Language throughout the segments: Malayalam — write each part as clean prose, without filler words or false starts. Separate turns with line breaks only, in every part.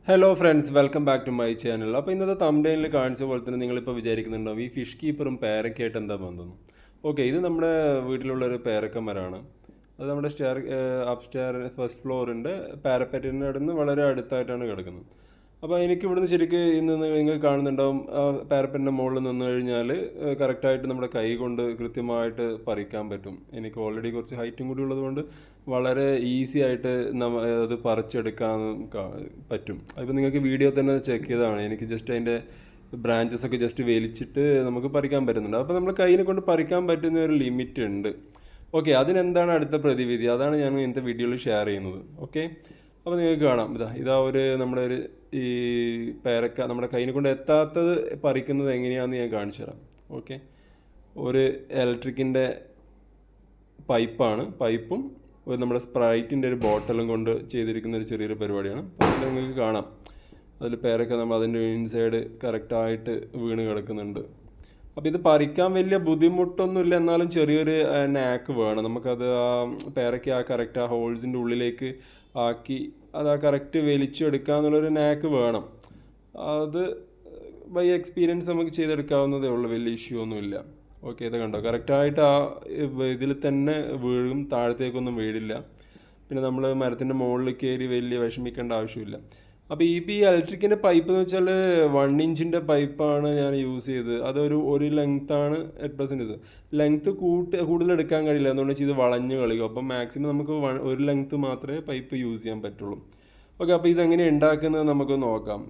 Hello friends, welcome back to my channel. അപ്പോൾ ഇന്നത്തെ തംബ്നെയിലിൽ കാണിച്ച പോലെ തന്നെ നിങ്ങളിപ്പോൾ വിചാരിക്കുന്നുണ്ടാവും ഈ ഫിഷ് കീപ്പറും പേരക്കയായിട്ട് എന്താ ബന്ധം. ഓക്കെ, ഇത് നമ്മുടെ വീട്ടിലുള്ളൊരു പേരക്ക മരമാണ്. അത് നമ്മുടെ ഫസ്റ്റ് ഫ്ലോറിൻ്റെ പാരപ്പറ്റിൻ്റെ അടുത്ത് വളരെ അടുത്തായിട്ടാണ് കിടക്കുന്നത്. അപ്പോൾ എനിക്ക് ഇവിടുന്ന് ശരിക്കും ഇന്ന് നിങ്ങൾ കാണുന്നുണ്ടാവും, പാരപ്പറ്റിൻ്റെ മുകളിൽ നിന്ന് കഴിഞ്ഞാൽ കറക്റ്റായിട്ട് നമ്മുടെ കൈ കൊണ്ട് കൃത്യമായിട്ട് പറിക്കാൻ പറ്റും. എനിക്ക് ഓൾറെഡി കുറച്ച് ഹൈറ്റും കൂടി ഉള്ളതുകൊണ്ട് വളരെ ഈസി ആയിട്ട് അത് പറിച്ചെടുക്കാൻ പറ്റും. അതിപ്പോൾ നിങ്ങൾക്ക് വീഡിയോ തന്നെ ചെക്ക് ചെയ്തതാണ്. എനിക്ക് ജസ്റ്റ് അതിൻ്റെ ബ്രാഞ്ചസ് ഒക്കെ ജസ്റ്റ് വലിച്ചിട്ട് നമുക്ക് പറിക്കാൻ പറ്റുന്നുണ്ട്. അപ്പോൾ നമ്മൾ കൈയിനെ കൊണ്ട് പറിക്കാൻ പറ്റുന്ന ഒരു ലിമിറ്റ് ഉണ്ട്. ഓക്കെ, അതിനെന്താണ് അടുത്ത പ്രതിവിധി, അതാണ് ഞാൻ ഇന്നത്തെ വീഡിയോയിൽ ഷെയർ ചെയ്യുന്നത്. ഓക്കെ, അപ്പോൾ നിങ്ങൾക്ക് കാണാം, ഇതാ നമ്മുടെ ഒരു ഈ പേരക്ക നമ്മുടെ കൈനെ കൊണ്ട് എത്താത്തത് പറിക്കുന്നത് എങ്ങനെയാണെന്ന് ഞാൻ കാണിച്ചു തരാം. ഓക്കെ, ഒരു ഇലക്ട്രിക്കിൻ്റെ പൈപ്പും ഒരു നമ്മുടെ സ്പ്രൈറ്റിൻ്റെ ഒരു ബോട്ടലും കൊണ്ട് ചെയ്തിരിക്കുന്ന ഒരു ചെറിയൊരു പരിപാടിയാണ്. അതിൽ നിങ്ങൾക്ക് കാണാം, അതിൽ പേരക്ക നമ്മൾ അതിൻ്റെ ഇൻസൈഡ് കറക്റ്റായിട്ട് വീണ് കിടക്കുന്നുണ്ട്. അപ്പോൾ ഇത് പറിക്കാൻ വലിയ ബുദ്ധിമുട്ടൊന്നുമില്ല, എന്നാലും ചെറിയൊരു നാക്ക് വേണം. നമുക്കത് ആ പേരയ്ക്ക് കറക്റ്റ് ആ ഹോൾസിൻ്റെ ഉള്ളിലേക്ക് ആക്കി അത് കറക്റ്റ് വലിച്ചെടുക്കുക എന്നുള്ളൊരു നാക്ക് വേണം. അത് ബൈ എക്സ്പീരിയൻസ് നമുക്ക് ചെയ്തെടുക്കാവുന്നതേ ഉള്ളൂ, വലിയ ഇഷ്യൂ ഒന്നുമില്ല. ഓക്കെ, ഇത് കണ്ടോ, കറക്റ്റായിട്ട് ആ ഇതിൽ തന്നെ വീഴും, താഴത്തേക്കൊന്നും വീഴില്ല. പിന്നെ നമ്മൾ മരത്തിൻ്റെ മുകളിൽ കയറി വലിയ വിഷമിക്കേണ്ട ആവശ്യമില്ല. അപ്പോൾ ഈ ഇലക്ട്രിക്കിൻ്റെ പൈപ്പ് എന്ന് വെച്ചാൽ 1 ഇഞ്ചിൻ്റെ പൈപ്പാണ് ഞാൻ യൂസ് ചെയ്തത്. അതൊരു ലെങ്ത്താണ് അറ്റ് പ്രസൻറ്റ്. ഇത് ലെങ്ത്ത് കൂടുതൽ എടുക്കാൻ കഴിയില്ല, അതുകൊണ്ട് വെച്ചാൽ ഇത് വളഞ്ഞ് കളിക്കും. അപ്പം മാക്സിമം നമുക്ക് ഒരു ലെങ്ത്ത് മാത്രമേ പൈപ്പ് യൂസ് ചെയ്യാൻ പറ്റുള്ളൂ. ഓക്കെ, അപ്പോൾ ഇതെങ്ങനെ ഉണ്ടാക്കുന്നത് നമുക്ക് നോക്കാം.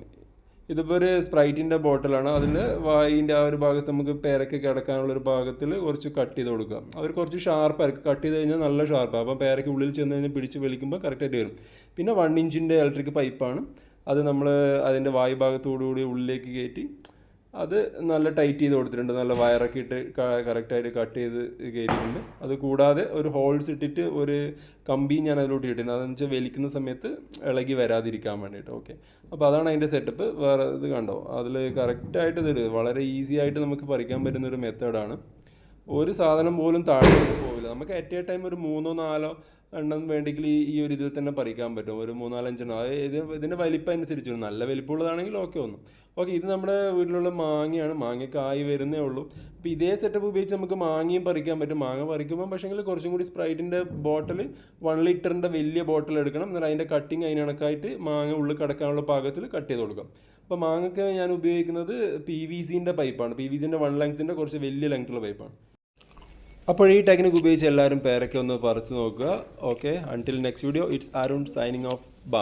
ഇതിപ്പോൾ ഒരു സ്പ്രൈറ്റിൻ്റെ ബോട്ടിലാണ്. അതിൽ വായിൻ്റെ ആ ഒരു ഭാഗത്ത് നമുക്ക് പേരയ്ക്ക് കിടക്കാനുള്ളൊരു ഭാഗത്തിൽ കുറച്ച് കട്ട് ചെയ്ത് കൊടുക്കുക. അവർ കുറച്ച് ഷാർപ്പായിരിക്കും, കട്ട് ചെയ്ത് കഴിഞ്ഞാൽ നല്ല ഷാർപ്പാണ്. അപ്പം പേരയ്ക്ക് ഉള്ളിൽ ചെന്ന് കഴിഞ്ഞാൽ പിടിച്ച് വലിക്കുമ്പോൾ കറക്റ്റായിട്ട് വരും. പിന്നെ 1 ഇഞ്ചിൻ്റെ ഇലക്ട്രിക് പൈപ്പാണ്. അത് നമ്മൾ അതിൻ്റെ വായു ഭാഗത്തോടുകൂടി ഉള്ളിലേക്ക് കയറ്റി അത് നല്ല ടൈറ്റ് ചെയ്ത് കൊടുത്തിട്ടുണ്ട്. നല്ല വയറൊക്കെ ഇട്ട് കറക്റ്റായിട്ട് കട്ട് ചെയ്ത് കയറ്റിയിട്ടുണ്ട്. അത് കൂടാതെ ഒരു ഹോൾസ് ഇട്ടിട്ട് ഒരു കമ്പി ഞാൻ അതിലോട്ട് ഇട്ടിട്ടുണ്ട്. അതെന്ന് വെച്ചാൽ വലിക്കുന്ന സമയത്ത് ഇളകി വരാതിരിക്കാൻ വേണ്ടിയിട്ട്. ഓക്കെ, അപ്പോൾ അതാണ് അതിൻ്റെ സെറ്റപ്പ്. വേറെ ഇത് കണ്ടോ, അതിൽ കറക്റ്റായിട്ട് ഇത് വളരെ ഈസി ആയിട്ട് നമുക്ക് പറിക്കാൻ പറ്റുന്നൊരു മെത്തേഡാണ്. ഒരു സാധനം പോലും താഴേക്ക് പോവില്ല. നമുക്ക് അറ്റ് എ ടൈം ഒരു 3-4 എണ്ണം വേണ്ടെങ്കിൽ ഈ ഒരു ഇതിൽ തന്നെ പറിക്കാൻ പറ്റും. ഒരു 3-4-5 എണ്ണം. ഇതിൻ്റെ വലിപ്പം അനുസരിച്ച് നല്ല വലിപ്പമുള്ളതാണെങ്കിൽ ഓക്കെ. ഇത് നമ്മുടെ വീട്ടിലുള്ള മാങ്ങയാണ്. മാങ്ങക്കായി വരുന്നേ ഉള്ളൂ. അപ്പോൾ ഇതേ സെറ്റപ്പ് ഉപയോഗിച്ച് നമുക്ക് മാങ്ങയും പറിക്കാൻ പറ്റും. മാങ്ങ പറിക്കുമ്പോൾ പക്ഷേങ്കിൽ കുറച്ചും കൂടി സ്പ്രൈറ്റിൻ്റെ ബോട്ടിൽ 1 ലിറ്ററിൻ്റെ വലിയ ബോട്ടിൽ എടുക്കണം. എന്നാൽ അതിൻ്റെ കട്ടിങ് അതിന് കണക്കായിട്ട് മാങ്ങ ഉള്ളിൽ കിടക്കാനുള്ള പാകത്തിൽ കട്ട് ചെയ്ത് കൊടുക്കാം. അപ്പോൾ മാങ്ങയ്ക്ക് ഞാൻ ഉപയോഗിക്കുന്നത് PVCൻ്റെ പൈപ്പാണ്. PVCൻ്റെ 1 ലെങ്ത്തിൻ്റെ കുറച്ച് വലിയ ലെങ്ത്തുള്ള പൈപ്പാണ്. അപ്പോൾ ഈ ടെക്നിക്ക് ഉപയോഗിച്ച് എല്ലാവരും പേരയ്ക്ക് ഒന്ന് പറിച്ച് നോക്കുക. Okay, until next video, it's Arun signing off. By.